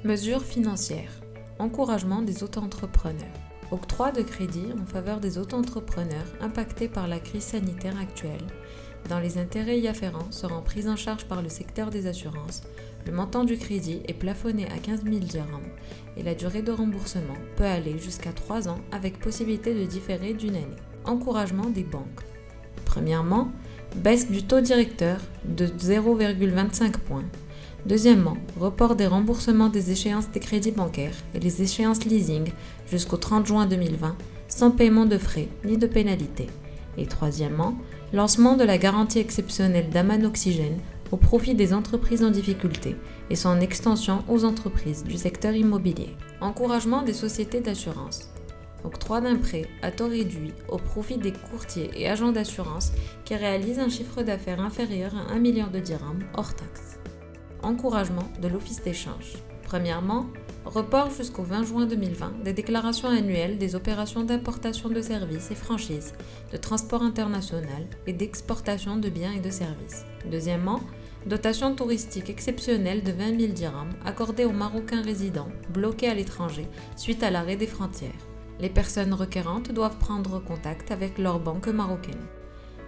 Mesures financières. Encouragement des auto-entrepreneurs. Octroi de crédits en faveur des auto-entrepreneurs impactés par la crise sanitaire actuelle. Dans les intérêts y afférents seront pris en charge par le secteur des assurances. Le montant du crédit est plafonné à 15 000 dirhams et la durée de remboursement peut aller jusqu'à 3 ans avec possibilité de différer d'une année. Encouragement des banques. Premièrement, baisse du taux directeur de 0,25 points. Deuxièmement, report des remboursements des échéances des crédits bancaires et les échéances leasing jusqu'au 30 juin 2020 sans paiement de frais ni de pénalités. Et troisièmement, lancement de la garantie exceptionnelle d'Aman Oxygène au profit des entreprises en difficulté et son extension aux entreprises du secteur immobilier. Encouragement des sociétés d'assurance. Octroi d'un prêt à taux réduit au profit des courtiers et agents d'assurance qui réalisent un chiffre d'affaires inférieur à 1 million de dirhams hors taxe. Encouragement de l'office d'échange. Premièrement, report jusqu'au 20 juin 2020 des déclarations annuelles des opérations d'importation de services et franchises, de transport international et d'exportation de biens et de services. Deuxièmement, dotation touristique exceptionnelle de 20 000 dirhams accordée aux Marocains résidents bloqués à l'étranger suite à l'arrêt des frontières. Les personnes requérantes doivent prendre contact avec leur banque marocaine.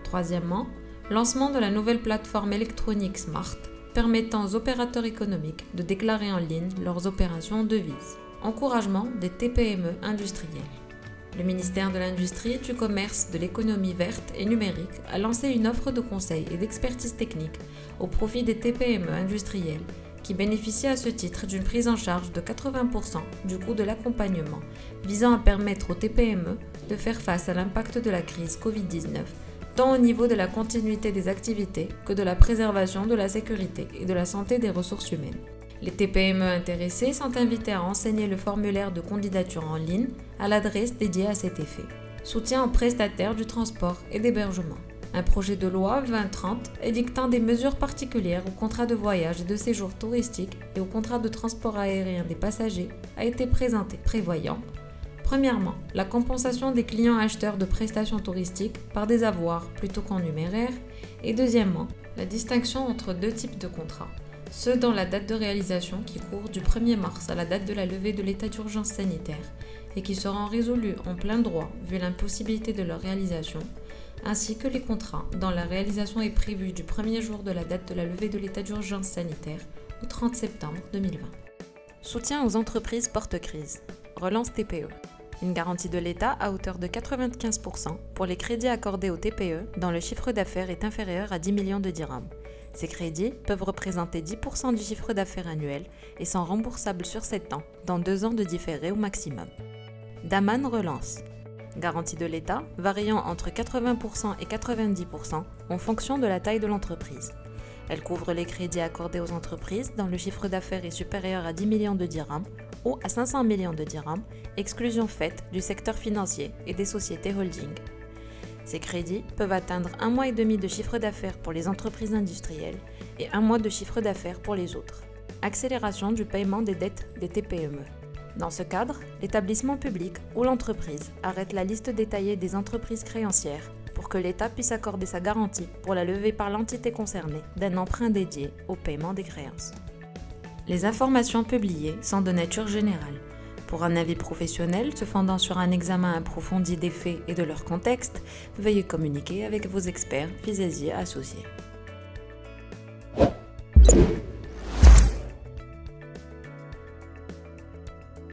Troisièmement, lancement de la nouvelle plateforme électronique Smart permettant aux opérateurs économiques de déclarer en ligne leurs opérations en devises. Encouragement des TPME industrielles. Le ministère de l'Industrie, du Commerce, de l'Économie verte et numérique a lancé une offre de conseil et d'expertise technique au profit des TPME industrielles qui bénéficient à ce titre d'une prise en charge de 80% du coût de l'accompagnement visant à permettre aux TPME de faire face à l'impact de la crise Covid-19 tant au niveau de la continuité des activités que de la préservation de la sécurité et de la santé des ressources humaines. Les TPME intéressées sont invitées à renseigner le formulaire de candidature en ligne à l'adresse dédiée à cet effet. Soutien aux prestataires du transport et d'hébergement. Un projet de loi 2030 édictant des mesures particulières aux contrats de voyage et de séjour touristique et aux contrats de transport aérien des passagers a été présenté, prévoyant premièrement, la compensation des clients acheteurs de prestations touristiques par des avoirs plutôt qu'en numéraire et deuxièmement, la distinction entre deux types de contrats. Ceux dont la date de réalisation qui court du 1er mars à la date de la levée de l'état d'urgence sanitaire et qui seront résolus en plein droit vu l'impossibilité de leur réalisation, ainsi que les contrats dont la réalisation est prévue du premier jour de la date de la levée de l'état d'urgence sanitaire au 30 septembre 2020. Soutien aux entreprises porte-crise. Relance TPE. Une garantie de l'État à hauteur de 95% pour les crédits accordés aux TPE dont le chiffre d'affaires est inférieur à 10 millions de dirhams. Ces crédits peuvent représenter 10% du chiffre d'affaires annuel et sont remboursables sur 7 ans, dans 2 ans de différé au maximum. Daman relance. Garantie de l'État variant entre 80% et 90% en fonction de la taille de l'entreprise. Elle couvre les crédits accordés aux entreprises dont le chiffre d'affaires est supérieur à 10 millions de dirhams ou à 500 millions de dirhams, exclusion faite du secteur financier et des sociétés holding. Ces crédits peuvent atteindre 1 mois et demi de chiffre d'affaires pour les entreprises industrielles et 1 mois de chiffre d'affaires pour les autres. Accélération du paiement des dettes des TPME. Dans ce cadre, l'établissement public ou l'entreprise arrête la liste détaillée des entreprises créancières pour que l'État puisse accorder sa garantie pour la levée par l'entité concernée d'un emprunt dédié au paiement des créances. Les informations publiées sont de nature générale. Pour un avis professionnel se fondant sur un examen approfondi des faits et de leur contexte, veuillez communiquer avec vos experts, Fizesi associés.